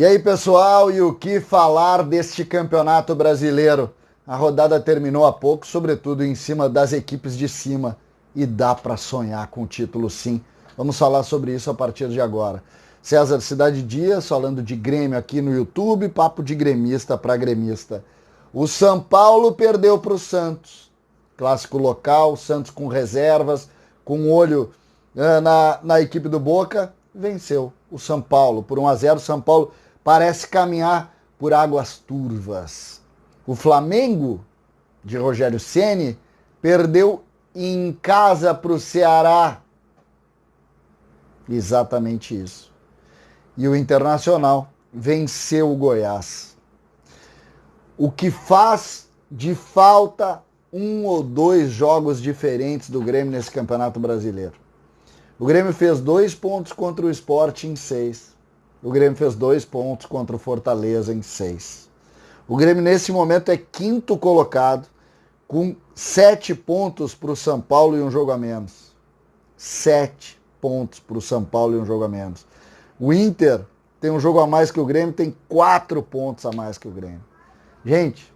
E aí, pessoal, e o que falar deste campeonato brasileiro? A rodada terminou há pouco, sobretudo em cima das equipes de cima, e dá para sonhar com o título, sim. Vamos falar sobre isso a partir de agora. César Cidade Dias, falando de Grêmio aqui no YouTube, papo de gremista para gremista. O São Paulo perdeu para o Santos. Clássico local, Santos com reservas, com olho na equipe do Boca, venceu o São Paulo por 1-0. São Paulo parece caminhar por águas turvas. O Flamengo, de Rogério Ceni, perdeu em casa para o Ceará. Exatamente isso. E o Internacional venceu o Goiás. O que faz de falta um ou dois jogos diferentes do Grêmio nesse Campeonato Brasileiro. O Grêmio fez 2 pontos contra o Sport em 6. O Grêmio fez 2 pontos contra o Fortaleza em 6. O Grêmio nesse momento é 5º colocado, com 7 pontos para o São Paulo e um jogo a menos. 7 pontos para o São Paulo e um jogo a menos. O Inter tem um jogo a mais que o Grêmio, tem 4 pontos a mais que o Grêmio. Gente,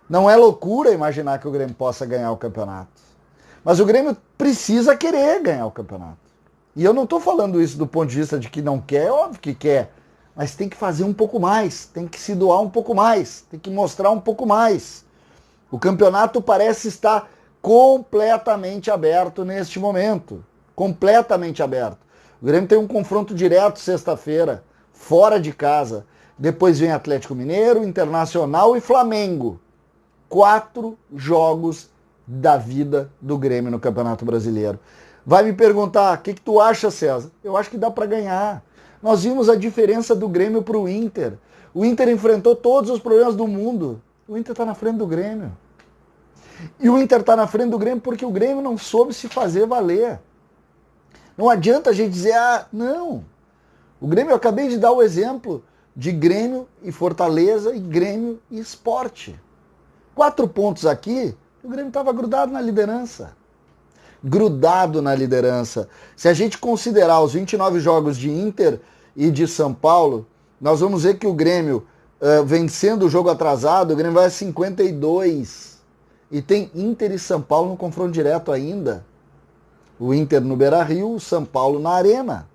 não é loucura imaginar que o Grêmio possa ganhar o campeonato. Mas o Grêmio precisa querer ganhar o campeonato. E eu não estou falando isso do ponto de vista de que não quer, é óbvio que quer. Mas tem que fazer um pouco mais, tem que se doar um pouco mais, tem que mostrar um pouco mais. O campeonato parece estar completamente aberto neste momento. Completamente aberto. O Grêmio tem um confronto direto sexta-feira, fora de casa. Depois vem Atlético Mineiro, Internacional e Flamengo. 4 jogos da vida do Grêmio no Campeonato Brasileiro. Vai me perguntar, o que tu acha, César? Eu acho que dá para ganhar. Nós vimos a diferença do Grêmio para o Inter. O Inter enfrentou todos os problemas do mundo. O Inter está na frente do Grêmio. E o Inter está na frente do Grêmio porque o Grêmio não soube se fazer valer. Não adianta a gente dizer, não. O Grêmio, eu acabei de dar o exemplo de Grêmio e Fortaleza e Grêmio e Sport. 4 pontos aqui, o Grêmio estava grudado na liderança. Grudado na liderança. Se a gente considerar os 29 jogos de Inter e de São Paulo, nós vamos ver que o Grêmio, vencendo o jogo atrasado, o Grêmio vai a 52. E tem Inter e São Paulo no confronto direto ainda. O Inter no Beira-Rio, o São Paulo na Arena.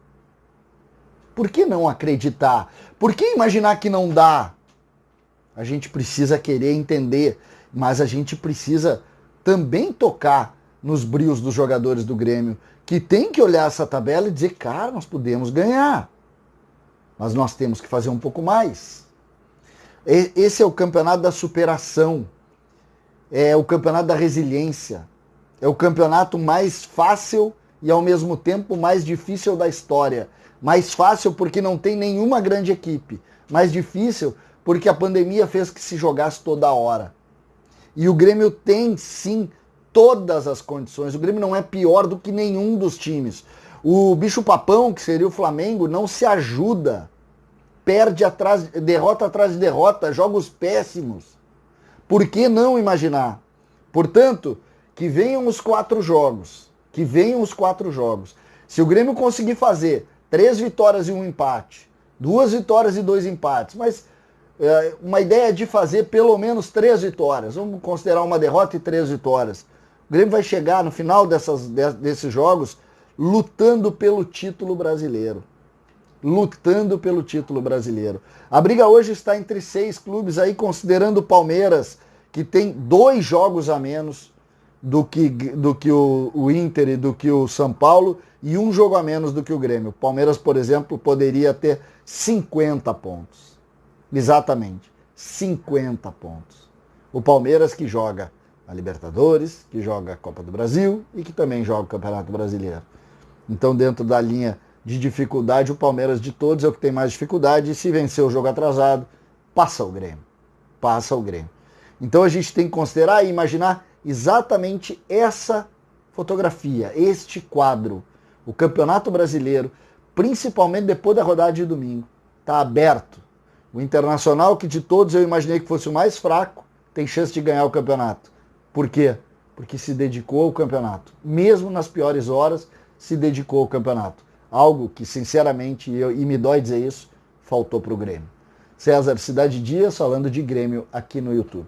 Por que não acreditar? Por que imaginar que não dá? A gente precisa querer entender, mas a gente precisa também tocar nos brios dos jogadores do Grêmio, que tem que olhar essa tabela e dizer, cara, nós podemos ganhar, mas nós temos que fazer um pouco mais. Esse é o campeonato da superação, é o campeonato da resiliência, é o campeonato mais fácil e ao mesmo tempo mais difícil da história. Mais fácil porque não tem nenhuma grande equipe, mais difícil porque a pandemia fez que se jogasse toda hora. E o Grêmio tem, sim, todas as condições. O Grêmio não é pior do que nenhum dos times. O bicho-papão, que seria o Flamengo, não se ajuda. Perde derrota atrás de derrota, jogos péssimos. Por que não imaginar? Portanto, que venham os 4 jogos. Que venham os 4 jogos. Se o Grêmio conseguir fazer 3 vitórias e 1 empate, 2 vitórias e 2 empates, mas uma ideia de fazer pelo menos 3 vitórias. Vamos considerar uma derrota e 3 vitórias. O Grêmio vai chegar no final desses jogos lutando pelo título brasileiro. Lutando pelo título brasileiro. A briga hoje está entre 6 clubes aí, considerando o Palmeiras, que tem 2 jogos a menos do que o Inter e do que o São Paulo, e 1 jogo a menos do que o Grêmio. O Palmeiras, por exemplo, poderia ter 50 pontos. Exatamente, 50 pontos. O Palmeiras que joga a Libertadores, que joga a Copa do Brasil e que também joga o Campeonato Brasileiro. Então, dentro da linha de dificuldade, o Palmeiras de todos é o que tem mais dificuldade, e se vencer o jogo atrasado, passa o Grêmio. Passa o Grêmio. Então a gente tem que considerar e imaginar exatamente essa fotografia, este quadro. O Campeonato Brasileiro, principalmente depois da rodada de domingo, está aberto. O Internacional, que de todos eu imaginei que fosse o mais fraco, tem chance de ganhar o campeonato. Por quê? Porque se dedicou ao campeonato. Mesmo nas piores horas, se dedicou ao campeonato. Algo que, sinceramente, e me dói dizer isso, faltou para o Grêmio. César Cidade Dias falando de Grêmio aqui no YouTube.